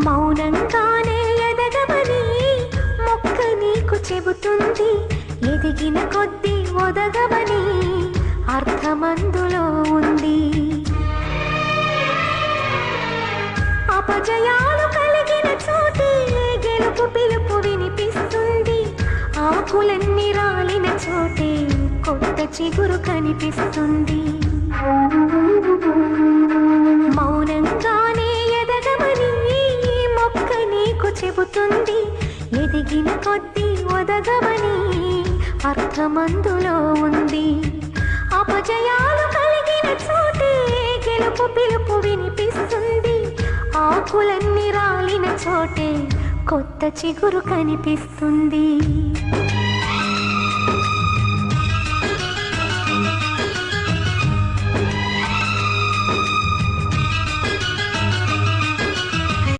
మౌనంగానే ఎదగమని మొక్క నీకు చెబుతుంది. ఎదిగిన కొద్దీ ఒదగమని అర్థమందులో ఉంది. అపజయాలు కలిగిన చోటే గెలుపు పిలుపు వినిపిస్తుంది. ఆకులన్నీ రాలిన చోటే కొత్త చిగురు కనిపిస్తుంది. మౌనంగానే ఎదగమని మొక్క నీకు చెబుతుంది. ఎదిగిన కొద్దీ ఒదగమని అర్థమందులో ఉంది. అపజయాలు కలిగిన చోటే గెలుపు పిలుపు వినిపిస్తుంది. ఆకులన్నీ రాలిన చోటే కొత్త చిగురు కనిపిస్తుంది.